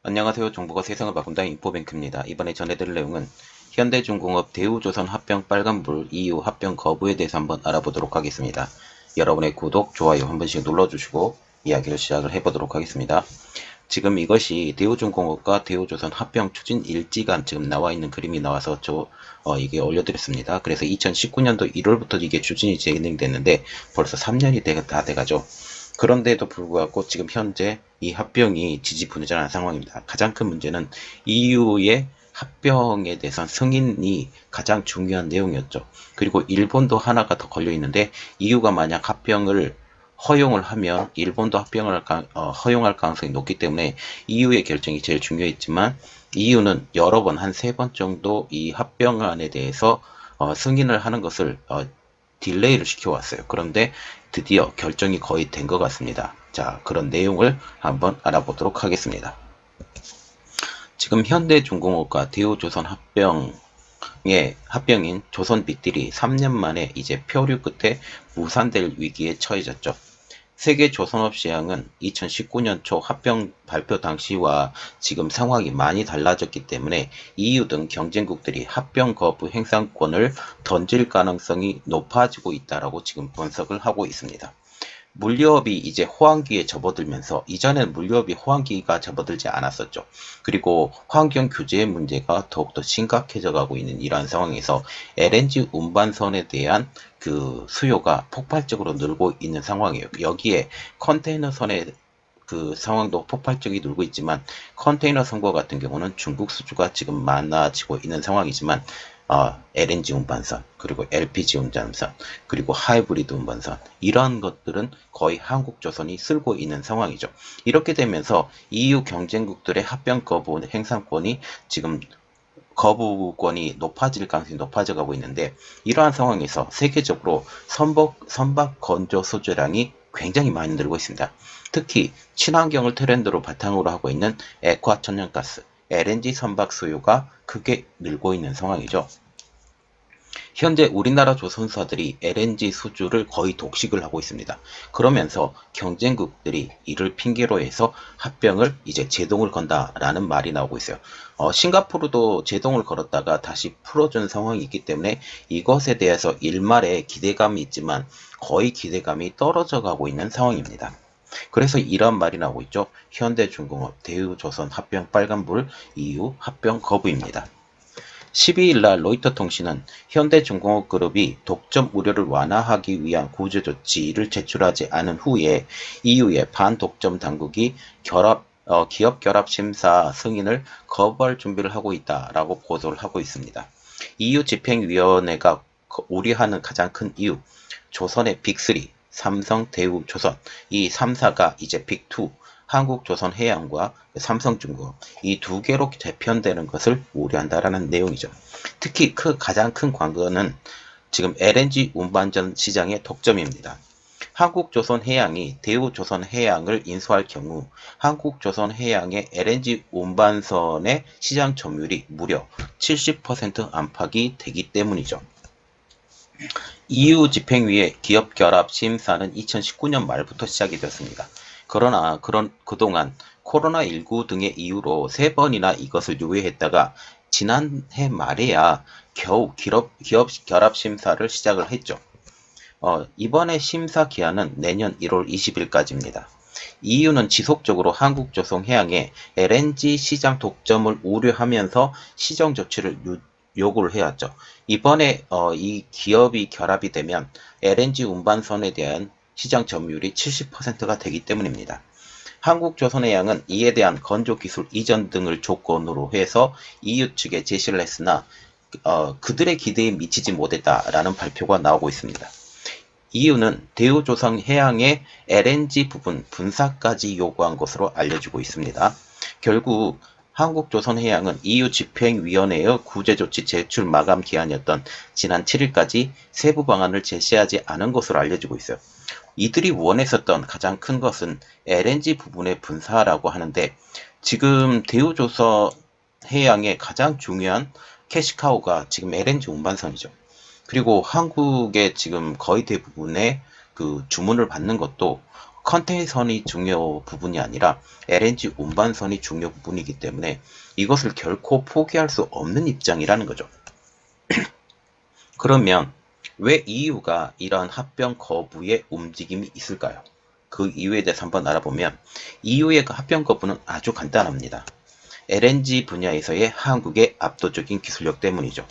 안녕하세요. 정보가 세상을 바꾼다 인포뱅크입니다. 이번에 전해드릴 내용은 현대중공업 대우조선 합병 빨간불 EU 합병 거부에 대해서 한번 알아보도록 하겠습니다. 여러분의 구독, 좋아요 한 번씩 눌러주시고 이야기를 시작을 해보도록 하겠습니다. 지금 이것이 대우중공업과 대우조선 합병 추진 일지가 지금 나와 있는 그림이 나와서 이게 올려드렸습니다. 그래서 2019년도 1월부터 이게 추진이 진행됐는데 벌써 3년이 다 돼가죠. 그런데도 불구하고 지금 현재 이 합병이 지지부진한 상황입니다. 가장 큰 문제는 EU의 합병에 대해서 승인이 가장 중요한 내용이었죠. 그리고 일본도 하나가 더 걸려 있는데 EU가 만약 합병을 허용을 하면 일본도 합병을 허용할 가능성이 높기 때문에 EU의 결정이 제일 중요했지만 EU는 여러 번 한 3번 정도 이 합병안에 대해서 승인을 하는 것을 딜레이를 시켜왔어요. 그런데 드디어 결정이 거의 된 것 같습니다. 자, 그런 내용을 한번 알아보도록 하겠습니다. 지금 현대중공업과 대우조선 합병인 조선빗들이 3년 만에 이제 표류 끝에 무산될 위기에 처해졌죠. 세계 조선업 시장은 2019년 초 합병 발표 당시와 지금 상황이 많이 달라졌기 때문에 EU 등 경쟁국들이 합병 거부 행사권을 던질 가능성이 높아지고 있다라고 지금 분석을 하고 있습니다. 물류업이 이제 호황기에 접어들면서 이전에는 물류업이 호황기가 접어들지 않았었죠. 그리고 환경 규제의 문제가 더욱더 심각해져 가고 있는 이러한 상황에서 LNG 운반선에 대한 그 수요가 폭발적으로 늘고 있는 상황이에요. 여기에 컨테이너선의 그 상황도 폭발적이 늘고 있지만 컨테이너 선과 같은 경우는 중국 수주가 지금 많아지고 있는 상황이지만 LNG 운반선, 그리고 LPG 운반선, 그리고 하이브리드 운반선 이러한 것들은 거의 한국조선이 쓸고 있는 상황이죠. 이렇게 되면서 EU 경쟁국들의 합병 거부 행사권이 지금 거부권이 높아질 가능성이 높아져 가고 있는데 이러한 상황에서 세계적으로 선박 건조 수주량이 굉장히 많이 늘고 있습니다. 특히 친환경을 트렌드로 바탕으로 하고 있는 액화 천연가스, LNG 선박 수요가 크게 늘고 있는 상황이죠. 현재 우리나라 조선사들이 LNG 수주를 거의 독식을 하고 있습니다. 그러면서 경쟁국들이 이를 핑계로 해서 합병을 이제 제동을 건다라는 말이 나오고 있어요. 싱가포르도 제동을 걸었다가 다시 풀어준 상황이 있기 때문에 이것에 대해서 일말의 기대감이 있지만 거의 기대감이 떨어져 가고 있는 상황입니다. 그래서 이런 말이 나오고 있죠. 현대중공업, 대우조선 합병 빨간불, EU 합병 거부입니다. 12일 날 로이터 통신은 현대중공업그룹이 독점 우려를 완화하기 위한 구조 조치를 제출하지 않은 후에 EU의 반독점 당국이 기업 결합 심사 승인을 거부할 준비를 하고 있다라고 보도를 하고 있습니다. EU 집행위원회가 우려하는 가장 큰 이유, 조선의 빅3, 삼성, 대우, 조선 이 3사가 이제 빅2, 한국조선해양과 삼성중공업 이 두 개로 재편되는 것을 우려한다라는 내용이죠. 특히 가장 큰 관건은 지금 LNG 운반전 시장의 독점입니다. 한국조선해양이 대우조선해양을 인수할 경우 한국조선해양의 LNG 운반선의 시장 점유율이 무려 70% 안팎이 되기 때문이죠. EU 집행위의 기업 결합 심사는 2019년 말부터 시작이 됐습니다. 그러나 그동안 코로나19 등의 이유로 3번이나 이것을 유예했다가 지난해 말에야 겨우 기업 결합 심사를 시작을 했죠. 이번에 심사 기한은 내년 1월 20일까지입니다. EU는 지속적으로 한국조선해양의 LNG 시장 독점을 우려하면서 시정 조치를 요구를 해왔죠. 이번에 이 기업이 결합이 되면 LNG 운반선에 대한 시장 점유율이 70%가 되기 때문입니다. 한국조선해양은 이에 대한 건조기술 이전 등을 조건으로 해서 EU 측에 제시를 했으나 그들의 기대에 미치지 못했다라는 발표가 나오고 있습니다. EU는 대우조선해양의 LNG 부분 분사까지 요구한 것으로 알려지고 있습니다. 결국 한국조선해양은 EU 집행위원회의 구제조치 제출 마감 기한이었던 지난 7일까지 세부 방안을 제시하지 않은 것으로 알려지고 있어요. 이들이 원했었던 가장 큰 것은 LNG 부분의 분사라고 하는데 지금 대우조선해양의 가장 중요한 캐시카우가 지금 LNG 운반선이죠. 그리고 한국의 지금 거의 대부분의 그 주문을 받는 것도 컨테이너선이 중요 부분이 아니라 LNG 운반선이 중요 부분이기 때문에 이것을 결코 포기할 수 없는 입장이라는 거죠. 그러면 왜 EU가 이러한 합병 거부의 움직임이 있을까요? 그 이유에 대해서 한번 알아보면 EU의 합병 거부는 아주 간단합니다. LNG 분야에서의 한국의 압도적인 기술력 때문이죠.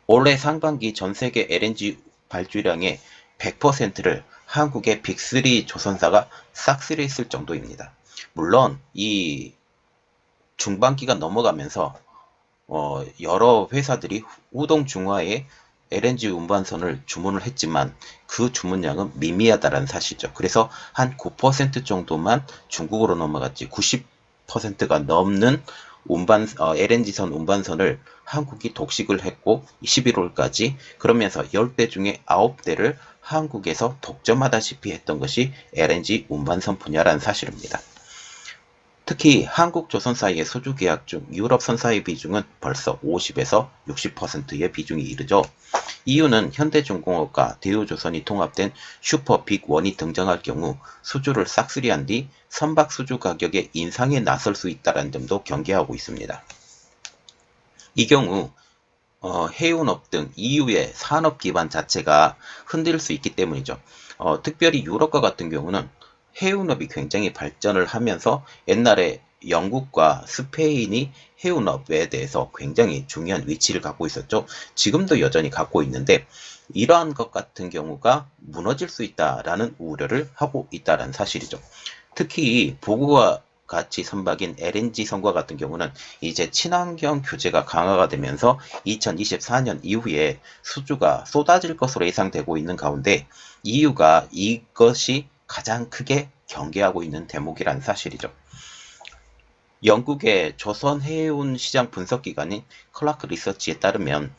올해 상반기 전 세계 LNG 발주량의 100%를 한국의 빅3 조선사가 싹쓸이 했을 정도입니다. 물론 이 중반기가 넘어가면서 여러 회사들이 우동 중화에 LNG 운반선을 주문을 했지만 그 주문량은 미미하다는 사실이죠. 그래서 한 9% 정도만 중국으로 넘어갔지 90%가 넘는 LNG선 운반선을 한국이 독식을 했고 11월까지 그러면서 10대 중에 9대를 한국에서 독점하다시피 했던 것이 LNG 운반선 분야라는 사실입니다. 특히 한국 조선사의 소주 계약 중 유럽 선사의 비중은 벌써 50에서 60%의 비중이 이르죠. 이유는 현대중공업과 대우조선이 통합된 슈퍼 빅1이 등장할 경우 수주를 싹쓸이한 뒤 선박 수주 가격의 인상에 나설 수 있다는 점도 경계하고 있습니다. 이 경우 해운업 등 EU의 산업 기반 자체가 흔들릴 수 있기 때문이죠. 특별히 유럽과 같은 경우는 해운업이 굉장히 발전을 하면서 옛날에 영국과 스페인이 해운업에 대해서 굉장히 중요한 위치를 갖고 있었죠. 지금도 여전히 갖고 있는데 이러한 것 같은 경우가 무너질 수 있다라는 우려를 하고 있다는 사실이죠. 특히 보고와 같이 선박인 LNG 선과 같은 경우는 이제 친환경 규제가 강화가 되면서 2024년 이후에 수주가 쏟아질 것으로 예상되고 있는 가운데 EU가 이것이 가장 크게 경계하고 있는 대목이라는 사실이죠. 영국의 조선해운 시장 분석기관인 클라크 리서치에 따르면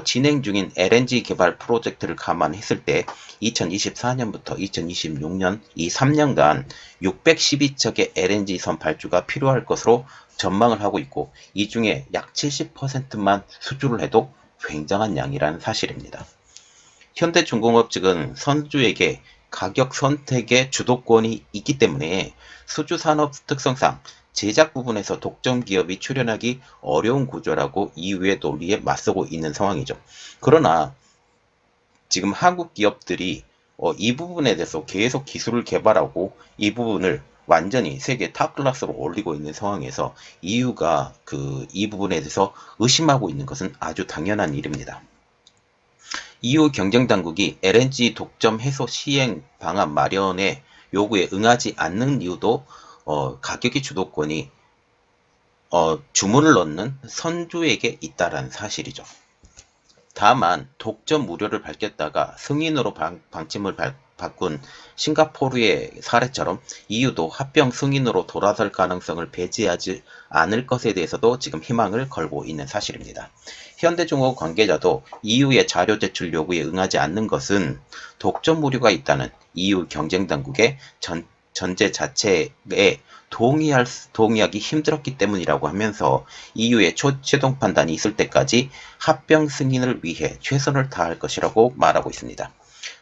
진행 중인 LNG 개발 프로젝트를 감안했을 때 2024년부터 2026년 이 3년간 612척의 LNG선 발주가 필요할 것으로 전망을 하고 있고 이 중에 약 70%만 수주를 해도 굉장한 양이라는 사실입니다. 현대중공업 측은 선주에게 가격 선택의 주도권이 있기 때문에 수주산업 특성상 제작 부분에서 독점 기업이 출연하기 어려운 구조라고 EU의 논리에 맞서고 있는 상황이죠. 그러나 지금 한국 기업들이 이 부분에 대해서 계속 기술을 개발하고 이 부분을 완전히 세계 탑 클래스로 올리고 있는 상황에서 EU가 이 부분에 대해서 의심하고 있는 것은 아주 당연한 일입니다. EU 경쟁당국이 LNG 독점 해소 시행 방안 마련의 요구에 응하지 않는 이유도 가격의 주도권이 주문을 넣는 선주에게 있다는 사실이죠. 다만 독점 우려를 밝혔다가 승인으로 방침을 바꾼 싱가포르의 사례처럼 EU도 합병 승인으로 돌아설 가능성을 배제하지 않을 것에 대해서도 지금 희망을 걸고 있는 사실입니다. 현대중공업 관계자도 EU의 자료 제출 요구에 응하지 않는 것은 독점 우려가 있다는 EU 경쟁당국의 전제 자체에 동의하기 힘들었기 때문이라고 하면서 EU의 최종 판단이 있을 때까지 합병 승인을 위해 최선을 다할 것이라고 말하고 있습니다.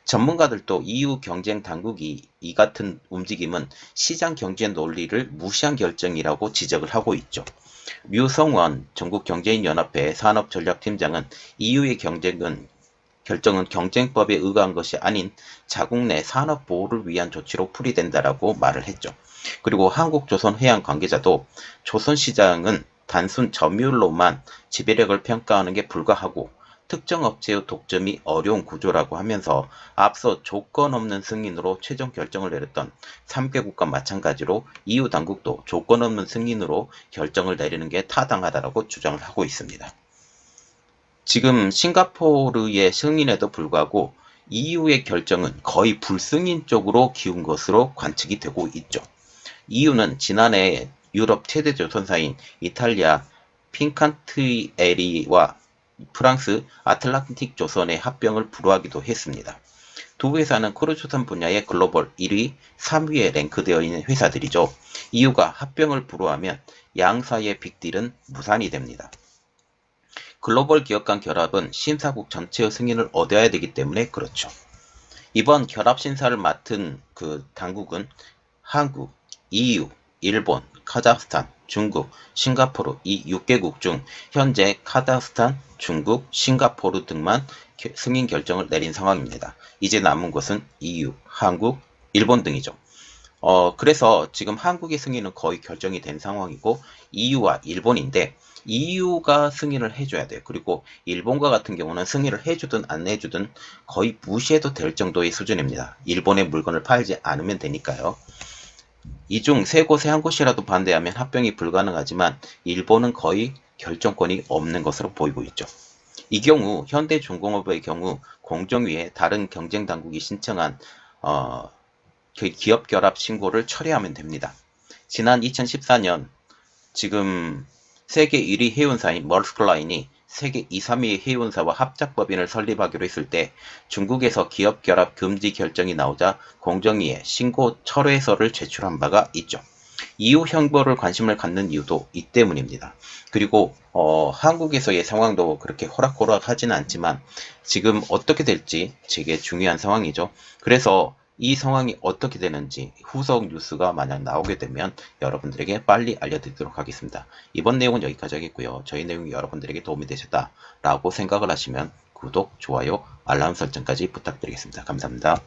전문가들도 EU 경쟁 당국이 이 같은 움직임은 시장 경제 논리를 무시한 결정이라고 지적을 하고 있죠. 류성원 전국경제인연합회 산업전략팀장은 EU의 결정은 경쟁법에 의거한 것이 아닌 자국 내 산업 보호를 위한 조치로 풀이된다라고 말을 했죠. 그리고 한국조선해양 관계자도 조선시장은 단순 점유율로만 지배력을 평가하는 게 불가하고 특정 업체의 독점이 어려운 구조라고 하면서 앞서 조건 없는 승인으로 최종 결정을 내렸던 3개국과 마찬가지로 EU 당국도 조건 없는 승인으로 결정을 내리는 게 타당하다고 주장을 하고 있습니다. 지금 싱가포르의 승인에도 불구하고 EU의 결정은 거의 불승인 쪽으로 기운 것으로 관측이 되고 있죠. EU는 지난해 유럽 최대 조선사인 이탈리아 핀칸티에리와 프랑스 아틀란틱 조선의 합병을 불허하기도 했습니다. 두 회사는 크루즈선 분야의 글로벌 1위, 3위에 랭크되어 있는 회사들이죠. EU가 합병을 불허하면 양사의 빅딜은 무산이 됩니다. 글로벌 기업 간 결합은 심사국 전체의 승인을 얻어야 되기 때문에 그렇죠. 이번 결합 심사를 맡은 그 당국은 한국, EU, 일본, 카자흐스탄, 중국, 싱가포르 이 6개국 중 현재 카자흐스탄, 중국, 싱가포르 등만 승인 결정을 내린 상황입니다. 이제 남은 곳은 EU, 한국, 일본 등이죠. 그래서 지금 한국의 승인은 거의 결정이 된 상황이고 EU와 일본인데 EU가 승인을 해줘야 돼요. 그리고 일본과 같은 경우는 승인을 해주든 안 해주든 거의 무시해도 될 정도의 수준입니다. 일본의 물건을 팔지 않으면 되니까요. 이 중 세 곳에 한 곳이라도 반대하면 합병이 불가능하지만 일본은 거의 결정권이 없는 것으로 보이고 있죠. 이 경우 현대중공업의 경우 공정위에 다른 경쟁당국이 신청한 그 기업 결합 신고를 처리하면 됩니다. 지난 2014년 지금 세계 1위 해운사인 머스클라인이 세계 2, 3위의 해운사와 합작법인을 설립하기로 했을 때 중국에서 기업 결합 금지 결정이 나오자 공정위에 신고 철회서를 제출한 바가 있죠. 이후 형벌을 관심을 갖는 이유도 이 때문입니다. 그리고 한국에서의 상황도 그렇게 호락호락하지는 않지만 지금 어떻게 될지 되게 중요한 상황이죠. 그래서 이 상황이 어떻게 되는지 후속 뉴스가 만약 나오게 되면 여러분들에게 빨리 알려드리도록 하겠습니다. 이번 내용은 여기까지 하겠고요. 저희 내용이 여러분들에게 도움이 되셨다라고 생각을 하시면 구독, 좋아요, 알람 설정까지 부탁드리겠습니다. 감사합니다.